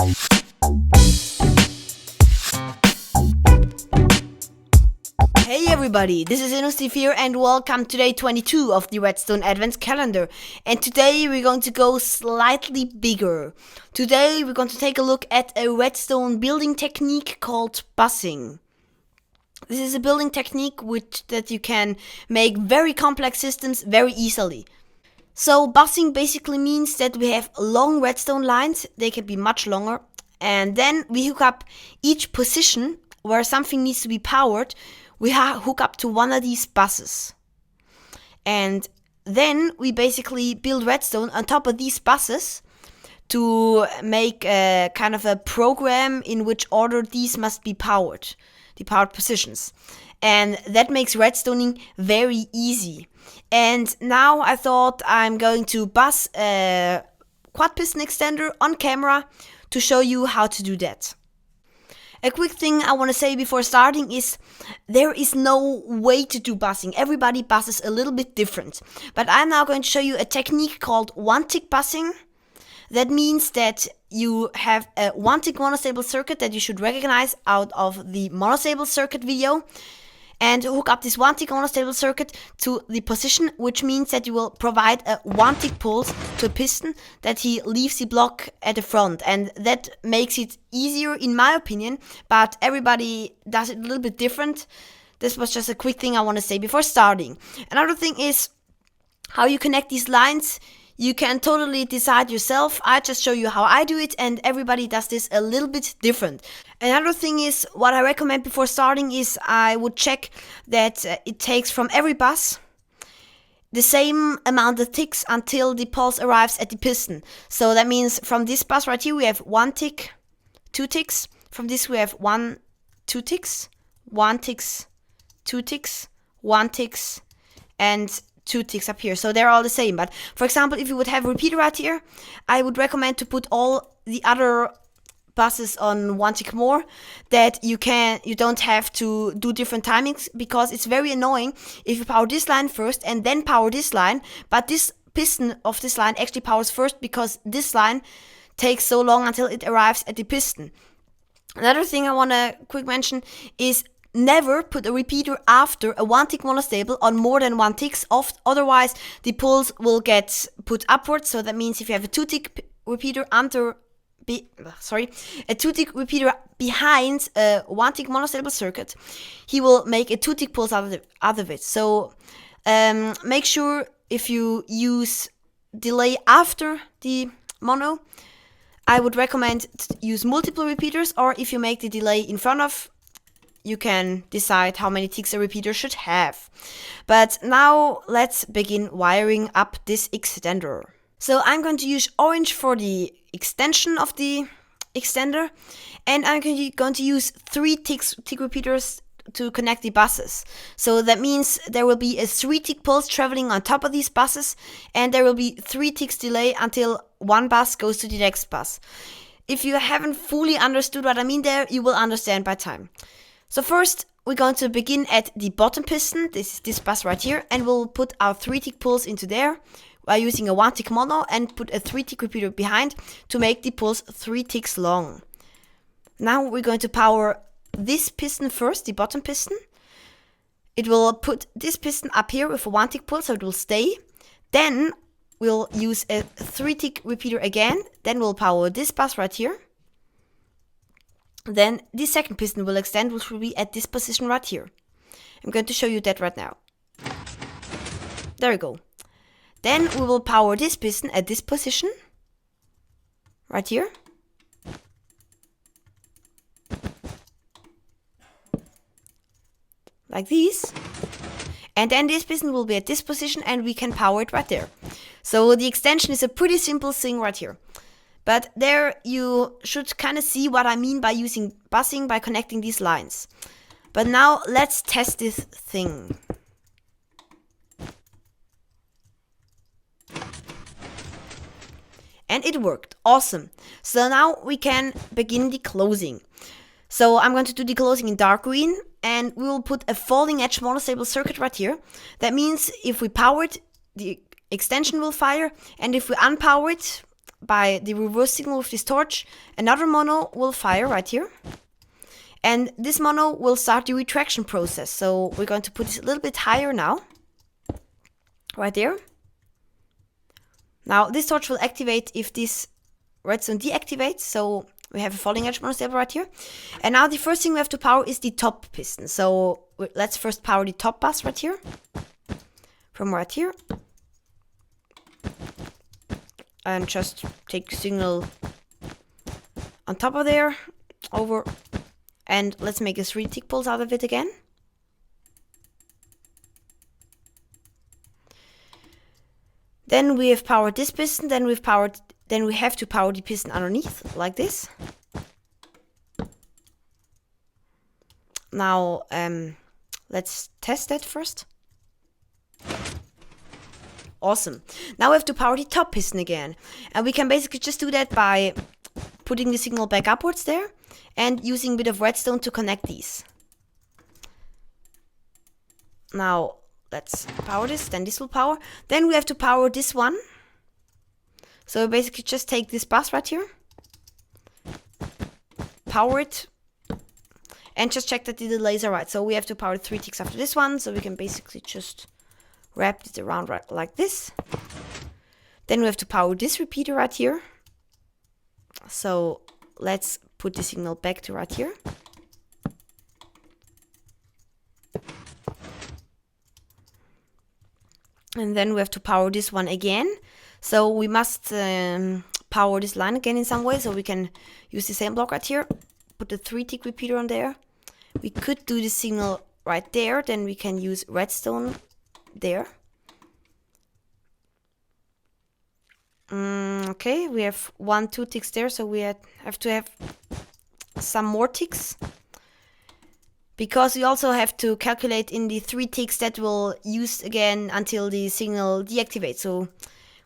Hey everybody, this is Innocent here and welcome to day 22 of the Redstone Advent Calendar. And today we're going to go slightly bigger. Today we're going to take a look at a redstone building technique called bussing. This is a building technique that you can make very complex systems very easily. So bussing basically means that we have long redstone lines, they can be much longer, and then we hook up each position where something needs to be powered. We hook up to one of these buses. And then we basically build redstone on top of these buses to make a kind of a program in which order these must be powered, the powered positions. And that makes redstoning very easy. And now I thought I'm going to bus a quad piston extender on camera to show you how to do that. A quick thing I want to say before starting is there is no way to do bussing. Everybody busses a little bit different. But I'm now going to show you a technique called one-tick bussing. That means that you have a one-tick monostable circuit that you should recognize out of the monostable circuit video, and hook up this one-tick monostable circuit to the position, which means that you will provide a one-tick pulse to a piston that he leaves the block at the front, and that makes it easier in my opinion, but everybody does it a little bit different. This was just a quick thing I want to say before starting. Another thing is how you connect these lines. You can totally decide yourself. I just show you how I do it, and everybody does this a little bit different. Another thing is, what I recommend before starting is I would check that it takes from every bus the same amount of ticks until the pulse arrives at the piston. So that means from this bus right here we have 1 tick, 2 ticks. From this we have 1, 2 ticks, 1 ticks, 2 ticks, 1 ticks, and 2 ticks up here. So they're all the same. But for example, if you would have a repeater right here, I would recommend to put all the other buses on 1 tick more, that you don't have to do different timings, because it's very annoying if you power this line first and then power this line, but this piston of this line actually powers first because this line takes so long until it arrives at the piston. Another thing I want to quick mention is never put a repeater after a 1-tick monostable on more than 1 ticks. Otherwise, the pulse will get put upwards. So that means if you have a 2-tick repeater a 2-tick repeater behind a 1-tick monostable circuit, he will make a 2-tick pulse out of it. So make sure if you use delay after the mono, I would recommend to use multiple repeaters, or if you make the delay in front of, you can decide how many ticks a repeater should have. But now let's begin wiring up this extender. So I'm going to use orange for the extension of the extender, and I'm going to use 3 tick repeaters to connect the buses. So that means there will be a 3-tick pulse traveling on top of these buses, and there will be 3 ticks delay until one bus goes to the next bus. If you haven't fully understood what I mean there, you will understand by time. So first, we're going to begin at the bottom piston. This is this bus right here, and we'll put our 3-tick pulse into there by using a 1-tick mono and put a 3-tick repeater behind to make the pulse 3 ticks long. Now we're going to power this piston first, the bottom piston. It will put this piston up here with a 1-tick pulse, so it will stay. Then we'll use a 3-tick repeater again. Then we'll power this bus right here. Then the second piston will extend, which will be at this position right here. I'm going to show you that right now. There we go. Then we will power this piston at this position, right here. Like this. And then this piston will be at this position, and we can power it right there. So the extension is a pretty simple thing right here. But there you should kind of see what I mean by using bussing, by connecting these lines. But now let's test this thing. And it worked. Awesome. So now we can begin the closing. So I'm going to do the closing in dark green, and we will put a falling edge monostable circuit right here. That means if we power it, the extension will fire, and if we unpower it, by the reverse signal with this torch, another mono will fire right here. And this mono will start the retraction process. So we're going to put this a little bit higher now. Right there. Now this torch will activate if this redstone deactivates. So we have a falling edge monostable right here. And now the first thing we have to power is the top piston. So let's first power the top bus right here. From right here. And just take signal on top of there. Over. And let's make a 3 tick pulse out of it again. Then we have powered this piston, then we have to power the piston underneath, like this. Now, let's test that first. Awesome. Now we have to power the top piston again. And we can basically just do that by putting the signal back upwards there and using a bit of redstone to connect these. Now, let's power this, then this will power. Then we have to power this one. So we basically just take this bus right here, power it, and just check that the delays are right. So we have to power 3 ticks after this one, so we can basically just wrap it around right like this. Then we have to power this repeater right here. So let's put the signal back to right here. And then we have to power this one again. So we must power this line again in some way. So we can use the same block right here. Put the 3 tick repeater on there. We could do the signal right there. Then we can use redstone there. Okay, we have 1, 2 ticks there. So we have to have some more ticks. Because we also have to calculate in the 3 ticks that will use again until the signal deactivates. So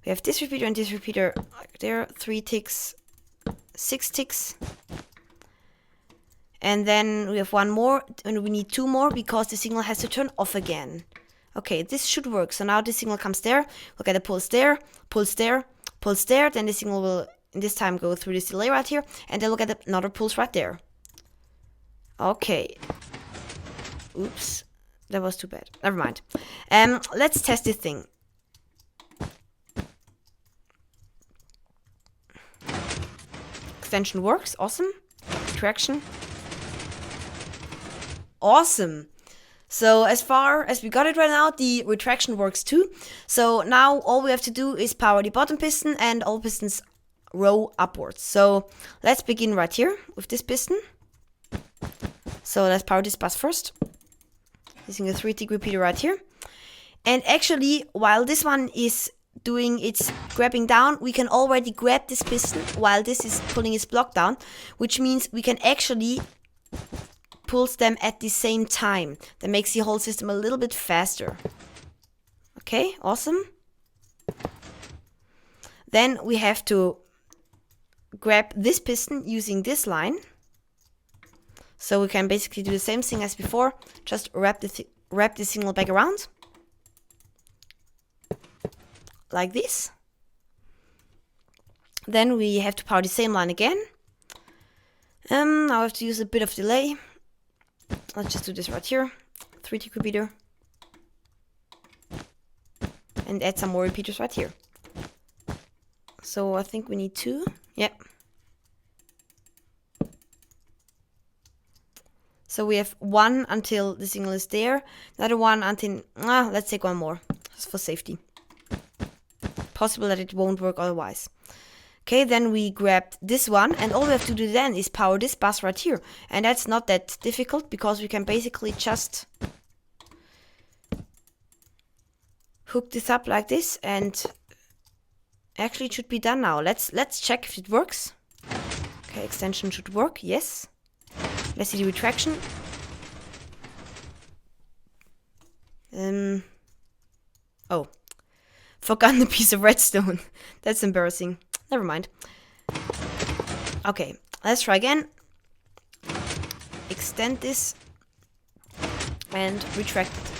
we have this repeater and this repeater like there, 3 ticks, 6 ticks. And then we have 1 more and we need 2 more because the signal has to turn off again. Okay, this should work. So now the signal comes there, we'll get a pulse there, pulse there, pulse there. Then the signal will in this time go through this delay right here. And then we'll get another pulse right there. Okay. Oops, that was too bad. Never mind. Let's test this thing. Extension works. Awesome. Traction. Awesome. So as far as we got it right now, the retraction works too. So now all we have to do is power the bottom piston and all pistons row upwards. So let's begin right here with this piston. So let's power this bus first. Using a 3 tick repeater right here. And actually, while this one is doing its grabbing down, we can already grab this piston while this is pulling its block down, which means we can actually pulse them at the same time. That makes the whole system a little bit faster. Okay, awesome. Then we have to grab this piston using this line. So we can basically do the same thing as before, just wrap the signal back around. Like this. Then we have to power the same line again. Now I have to use a bit of delay. Let's just do this right here. 3 tick repeater. And add some more repeaters right here. So I think we need 2. Yep. So we have 1 until the signal is there, another 1 until, let's take 1 more, just for safety. Possible that it won't work otherwise. Okay, then we grab this one, and all we have to do then is power this bus right here. And that's not that difficult, because we can basically just hook this up like this, and actually it should be done now. Let's check if it works. Okay, extension should work, yes. Let's see the retraction. Oh, forgotten a piece of redstone. That's embarrassing. Never mind. Okay, let's try again. Extend this and retract it.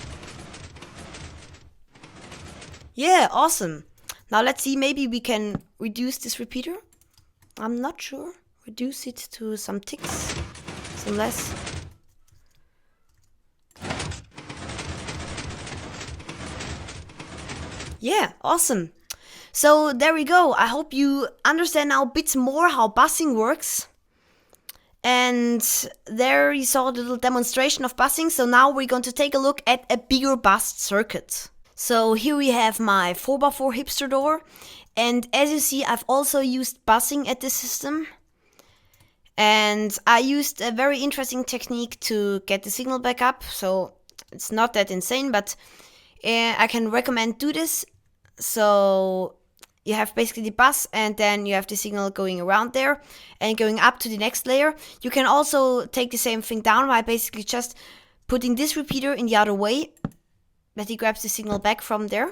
Yeah, awesome. Now let's see, maybe we can reduce this repeater. I'm not sure. Reduce it to some ticks, some less. Yeah, awesome. So there we go. I hope you understand now a bit more how busing works. And there you saw the little demonstration of busing. So now we're going to take a look at a bigger bus circuit. So here we have my 4x4 hipster door. And as you see, I've also used busing at this system. And I used a very interesting technique to get the signal back up. So it's not that insane, but I can recommend do this. So you have basically the bus, and then you have the signal going around there and going up to the next layer. You can also take the same thing down by basically just putting this repeater in the other way, that he grabs the signal back from there.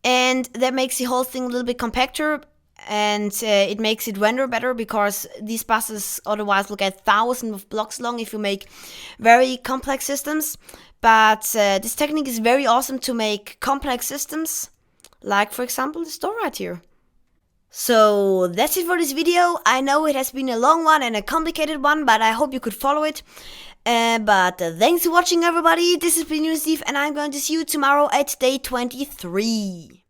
And that makes the whole thing a little bit compactor, and it makes it render better, because these buses otherwise look at thousands of blocks long if you make very complex systems. But this technique is very awesome to make complex systems, like for example this door right here. So that's it for this video. I know it has been a long one and a complicated one, but I hope you could follow it. But thanks for watching, everybody. This has been Steve, and I'm going to see you tomorrow at day 23.